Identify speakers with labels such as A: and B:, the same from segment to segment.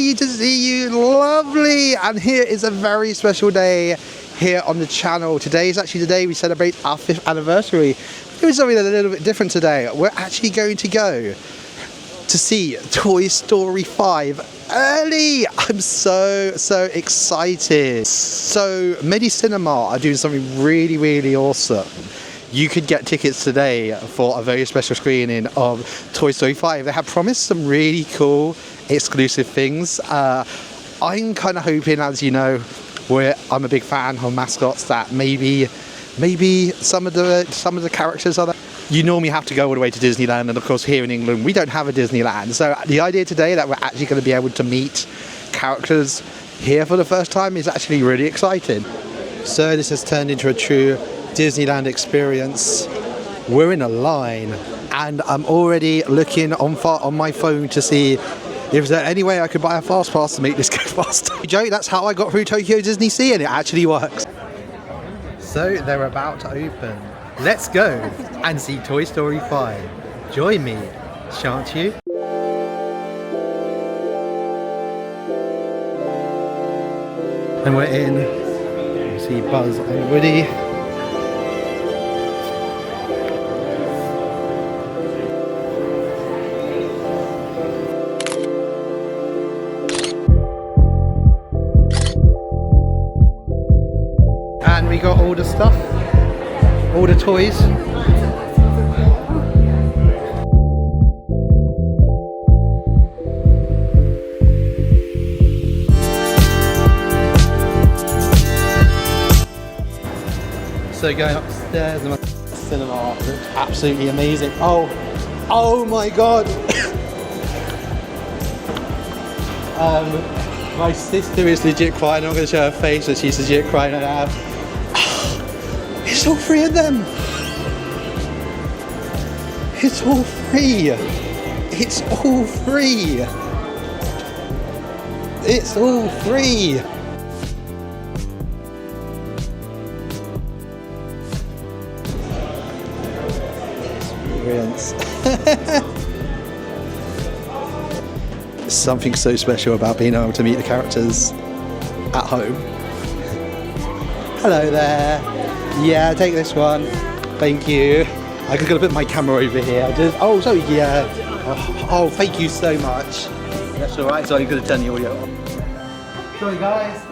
A: lovely to see you, lovely. And here is a very special day here on the channel. Today is actually the day we celebrate our 5th anniversary. Doing something a little bit different today. We're actually going to go to see Toy Story 5 early. I'm so excited. So MediCinema are doing something really awesome. You could get tickets today for a very special screening of Toy Story 5. They have promised some really cool exclusive things. I'm kind of hoping, as you know, I'm a big fan of mascots, that maybe some of the characters are there. You normally have to go all the way to Disneyland, and of course here in England we don't have a Disneyland. So the idea today that we're actually going to be able to meet characters here for the first time is actually really exciting. So this has turned into a true Disneyland experience. We're in a line and I'm already looking on my phone to see if there's any way I could buy a fast pass to make this go faster. Joke, that's how I got through Tokyo Disney Sea, and it actually works. So they're about to open. Let's go and see Toy Story 5. Join me, shan't you? And we're in. You see Buzz and Woody. And we got all the stuff, all the toys. So going upstairs, the cinema looks absolutely amazing. Oh my god! My sister is legit crying. I'm going to show her face, but she's legit crying now. It's all three of them. It's all free. It's all free. It's all free. Experience. There's something so special about being able to meet the characters at home. Hello there. Yeah, take this one. Thank you. I'm just gonna put my camera over here. Oh, thank you so much. That's all right. So I'm gonna turn the audio on. Sorry, guys.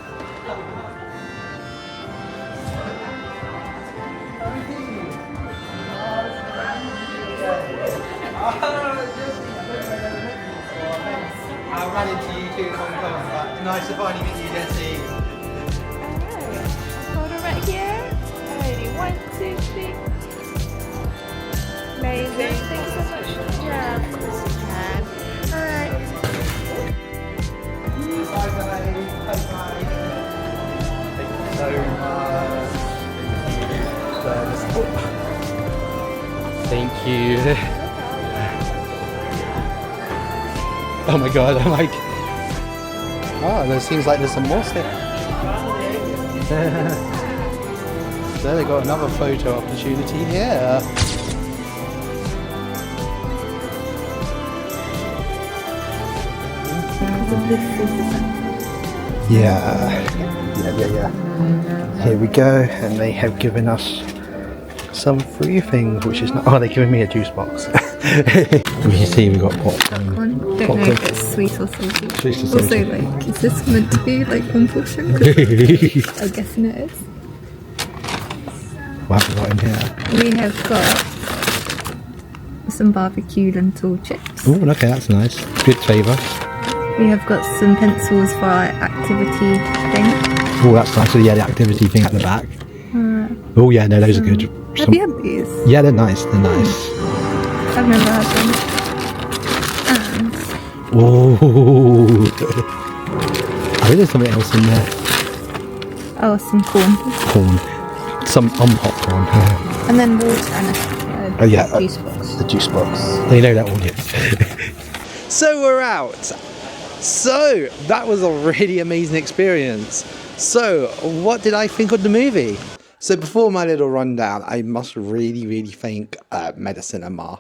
A: I ran into you two in Hong Kong, but nice to finally meet you, Jessy.
B: Hold it right here. Alrighty, 1, 2, 3. Amazing. Thanks so much. Yeah, of course you can. Alright.
A: Bye bye. Bye bye. Thank you so much. Thank you. Oh my god, I'm like... Oh, there seems like there's some more stuff. So they got another photo opportunity here. Yeah. Here we go, and they have given us some free things, which is not... Oh, they're giving me a juice box. You see, we got popcorn.
B: Don't know if it's sweet or salty.
A: Sweet or
B: Also,
A: salty.
B: like, is this meant to be like one portion? I'm guessing it is.
A: What have we got in here?
B: We have got some barbecue lentil chips.
A: Oh, okay, that's nice. Good flavour.
B: We have got some pencils for our activity thing.
A: Oh, that's nice. So yeah, the activity thing at the back. Oh yeah, no, those are good.
B: Have you had these?
A: Yeah, they're nice. They're nice.
B: I've never had them. And
A: Oh, I think there's something else in there.
B: oh, some corn.
A: Corn. Some popcorn.
B: And then water and a juice box.
A: The juice box. They know that audience. So we're out. So that was a really amazing experience. So what did I think of the movie? So before my little rundown, I must really thank MediCinema.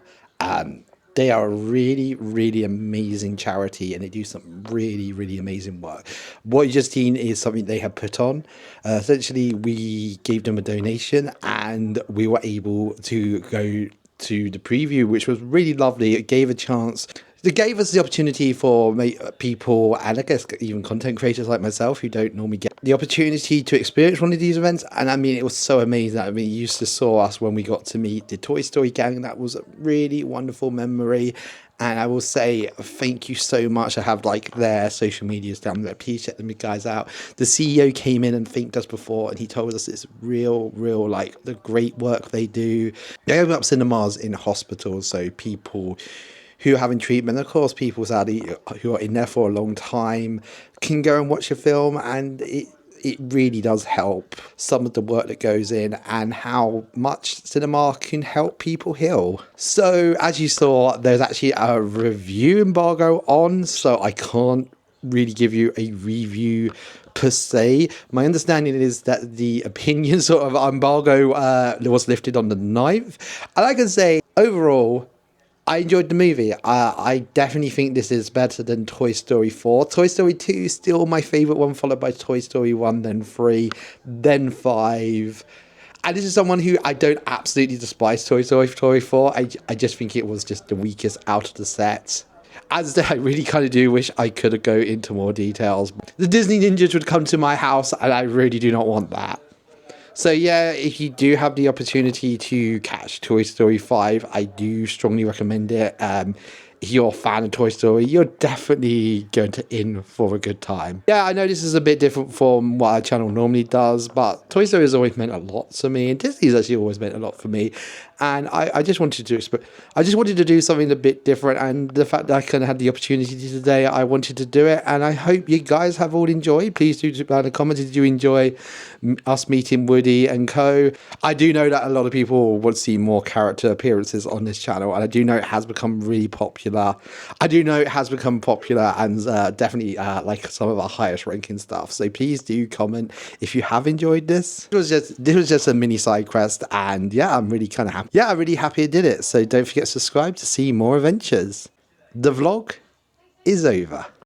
A: They are a really, really amazing charity, and they do some really, really amazing work. What you just seen is something they have put on. Essentially, we gave them a donation, and we were able to go to the preview, which was really lovely. It gave a chance. It gave us the opportunity for people, and I guess even content creators like myself, who don't normally get the opportunity to experience one of these events. And I mean, it was so amazing. I mean, you used to saw us when we got to meet the Toy Story gang. That was a really wonderful memory. And I will say thank you so much. I have like their social medias down there. Please check them guys out. The CEO came in and thanked us before, and he told us it's real, like the great work they do. They open up cinemas in hospitals, so people who are having treatment, of course, people sadly who are in there for a long time, can go and watch a film, and it really does help some of the work that goes in and how much cinema can help people heal. So as you saw, there's actually a review embargo on, so I can't really give you a review per se. My understanding is that the opinion sort of embargo was lifted on the 9th. And I can say overall, I enjoyed the movie. I definitely think this is better than Toy Story 4. Toy Story 2 is still my favourite one, followed by Toy Story 1, then 3, then 5. And this is someone who I don't absolutely despise Toy Story 4. I just think it was just the weakest out of the set. As I said, I really kind of do wish I could go into more details. The Disney Ninjas would come to my house, and I really do not want that. So yeah, if you do have the opportunity to catch Toy Story 5, I do strongly recommend it. If you're a fan of Toy Story, you're definitely going to in for a good time. Yeah, I know this is a bit different from what our channel normally does, but Toy Story has always meant a lot to me, and Disney's actually always meant a lot for me. And I just wanted to do something a bit different, and the fact that I kind of had the opportunity today, I wanted to do it, and I hope you guys have all enjoyed. Please do put down a comment. Did you enjoy us meeting Woody and co? I do know that a lot of people want to see more character appearances on this channel, and I do know it has become really popular. And definitely like some of our highest ranking stuff. So please do comment if you have enjoyed this. This was just a mini side quest, and yeah, I'm really kind of happy. Yeah, I'm really happy I did it. So don't forget to subscribe to see more adventures. The vlog is over.